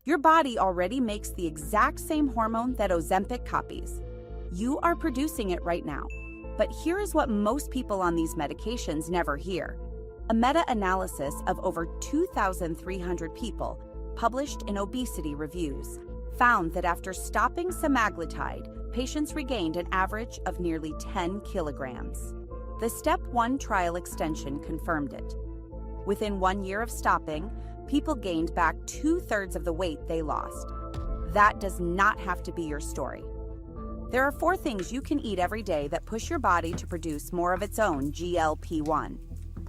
Your body already makes the exact same hormone that Ozempic copies. You are producing it right now. But here is what most people on these medications never hear. A meta-analysis of over 2,300 people, published in Obesity Reviews, found that after stopping semaglutide, patients regained an average of nearly 10 kilograms. The Step 1 trial extension confirmed it. Within 1 year of stopping, people gained back 2/3 of the weight they lost. That does not have to be your story. There are 4 things you can eat every day that push your body to produce more of its own GLP-1.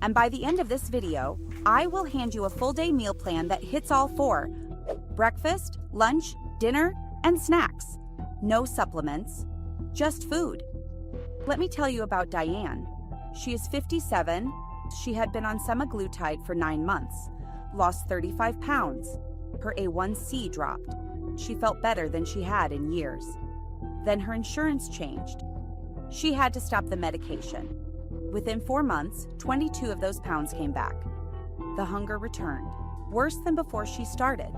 And by the end of this video, I will hand you a full-day meal plan that hits all 4: breakfast, lunch, dinner, and snacks. No supplements, just food. Let me tell you about Diane. She is 57. She had been on semaglutide for 9 months, lost 35 pounds. Her A1C dropped. She felt better than she had in years. Then her insurance changed. She had to stop the medication. Within 4 months, 22 of those pounds came back. The hunger returned, worse than before she started.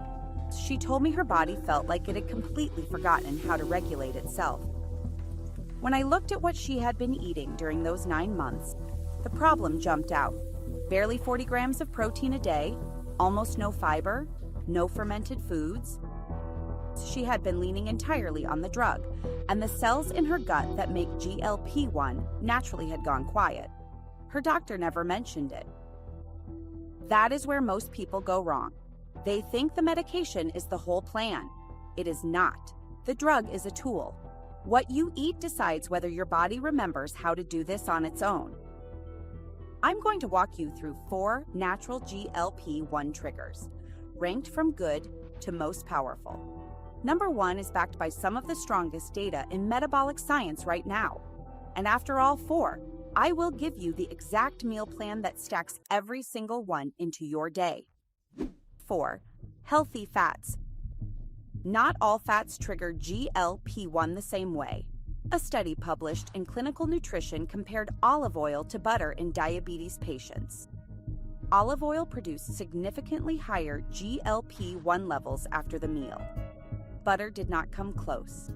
She told me her body felt like it had completely forgotten how to regulate itself. When I looked at what she had been eating during those 9 months, the problem jumped out. Barely 40 grams of protein a day, almost no fiber, no fermented foods. She had been leaning entirely on the drug, and the cells in her gut that make GLP-1 naturally had gone quiet. Her doctor never mentioned it. That is where most people go wrong. They think the medication is the whole plan. It is not. The drug is a tool. What you eat decides whether your body remembers how to do this on its own. I'm going to walk you through 4 natural GLP-1 triggers, ranked from good to most powerful. Number 1 is backed by some of the strongest data in metabolic science right now. And after all 4, I will give you the exact meal plan that stacks every single one into your day. 4. Healthy fats. Not all fats trigger GLP-1 the same way. A study published in Clinical Nutrition compared olive oil to butter in diabetes patients. Olive oil produced significantly higher GLP-1 levels after the meal. Butter did not come close.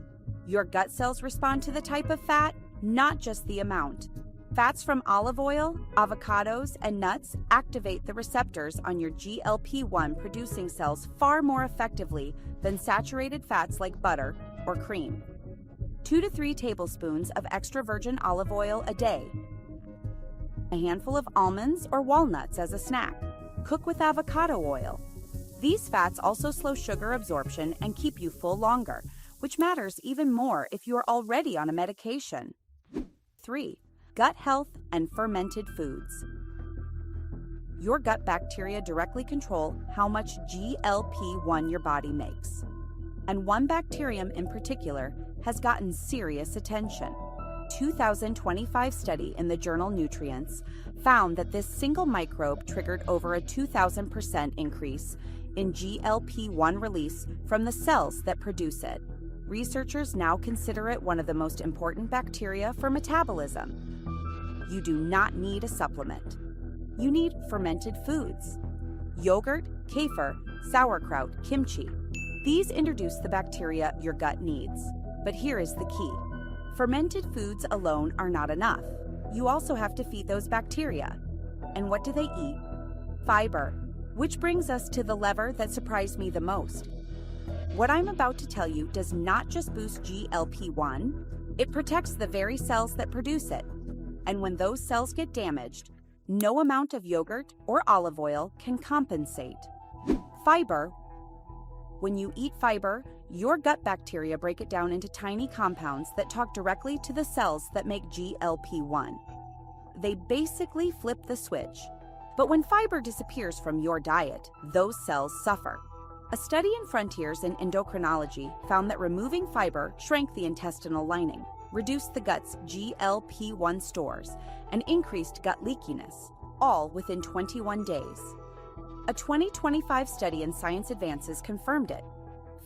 Your gut cells respond to the type of fat, not just the amount. Fats from olive oil, avocados, and nuts activate the receptors on your GLP-1 producing cells far more effectively than saturated fats like butter or cream. 2 to 3 tablespoons of extra virgin olive oil a day. A handful of almonds or walnuts as a snack. Cook with avocado oil. These fats also slow sugar absorption and keep you full longer, which matters even more if you are already on a medication. 3. Gut health and fermented foods. Your gut bacteria directly control how much GLP-1 your body makes. And one bacterium in particular has gotten serious attention. 2025 study in the journal Nutrients found that this single microbe triggered over a 2,000% increase in GLP-1 release from the cells that produce it. Researchers now consider it one of the most important bacteria for metabolism. You do not need a supplement. You need fermented foods. Yogurt, kefir, sauerkraut, kimchi. These introduce the bacteria your gut needs. But here is the key. Fermented foods alone are not enough. You also have to feed those bacteria. And what do they eat? Fiber. Which brings us to the lever that surprised me the most. What I'm about to tell you does not just boost GLP-1, it protects the very cells that produce it. And when those cells get damaged, no amount of yogurt or olive oil can compensate. Fiber. When you eat fiber, your gut bacteria break it down into tiny compounds that talk directly to the cells that make GLP-1. They basically flip the switch. But when fiber disappears from your diet, those cells suffer. A study in Frontiers in Endocrinology found that removing fiber shrank the intestinal lining, reduced the gut's GLP-1 stores, and increased gut leakiness, all within 21 days. A 2025 study in Science Advances confirmed it.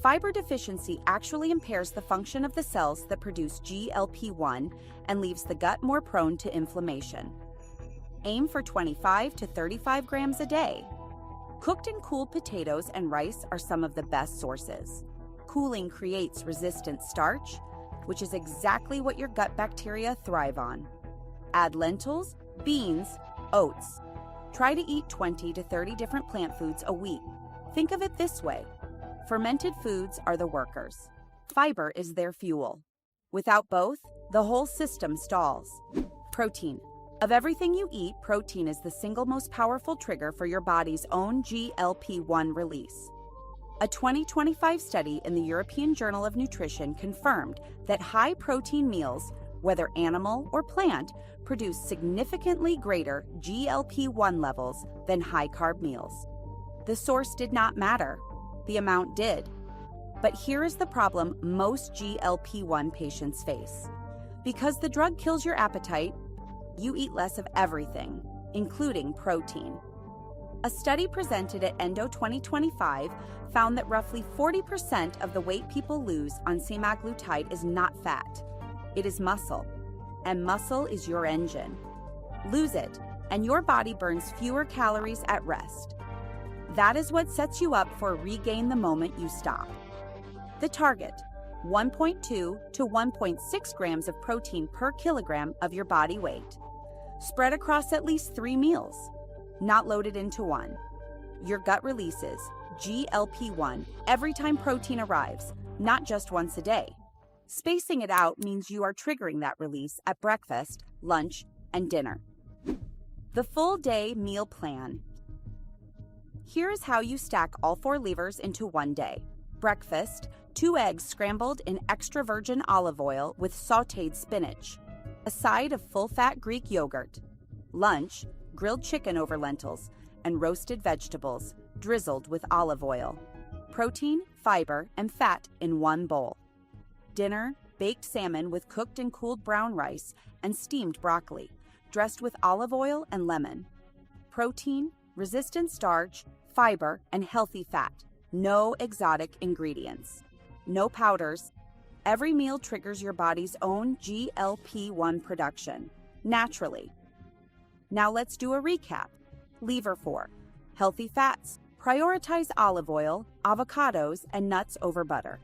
Fiber deficiency actually impairs the function of the cells that produce GLP-1 and leaves the gut more prone to inflammation. Aim for 25 to 35 grams a day. Cooked and cooled potatoes and rice are some of the best sources. Cooling creates resistant starch, which is exactly what your gut bacteria thrive on. Add lentils, beans, oats. Try to eat 20 to 30 different plant foods a week. Think of it this way: fermented foods are the workers. Fiber is their fuel. Without both, the whole system stalls. Protein. Of everything you eat, protein is the single most powerful trigger for your body's own GLP-1 release. A 2025 study in the European Journal of Nutrition confirmed that high-protein meals, whether animal or plant, produce significantly greater GLP-1 levels than high-carb meals. The source did not matter. The amount did. But here is the problem most GLP-1 patients face. Because the drug kills your appetite, you eat less of everything, including protein. A study presented at Endo 2025 found that roughly 40% of the weight people lose on semaglutide is not fat. It is muscle, and muscle is your engine. Lose it, and your body burns fewer calories at rest. That is what sets you up for regain the moment you stop. The target: 1.2 to 1.6 grams of protein per kilogram of your body weight. Spread across at least 3 meals, not loaded into one. Your gut releases GLP-1 every time protein arrives, not just once a day. Spacing it out means you are triggering that release at breakfast, lunch, and dinner. The full day meal plan. Here is how you stack all 4 levers into one day. Breakfast: 2 eggs scrambled in extra virgin olive oil with sautéed spinach. A side of full-fat Greek yogurt. Lunch: grilled chicken over lentils and roasted vegetables drizzled with olive oil. Protein, fiber, and fat in one bowl. Dinner: baked salmon with cooked and cooled brown rice and steamed broccoli, dressed with olive oil and lemon. Protein, resistant starch, fiber, and healthy fat. No exotic ingredients. No powders. Every meal triggers your body's own GLP-1 production, naturally. Now let's do a recap. Lever 4. Healthy fats. Prioritize olive oil, avocados, and nuts over butter.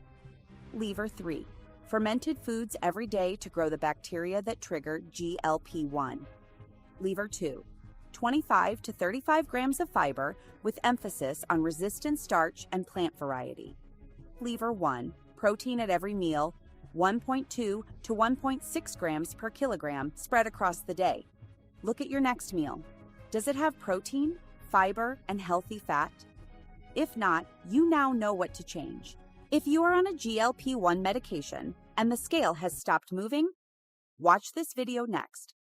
Lever 3. Fermented foods every day to grow the bacteria that trigger GLP-1. Lever 2. 25 to 35 grams of fiber with emphasis on resistant starch and plant variety. Lever 1. Protein at every meal, 1.2 to 1.6 grams per kilogram spread across the day. Look at your next meal. Does it have protein, fiber, and healthy fat? If not, you now know what to change. If you are on a GLP-1 medication and the scale has stopped moving, watch this video next.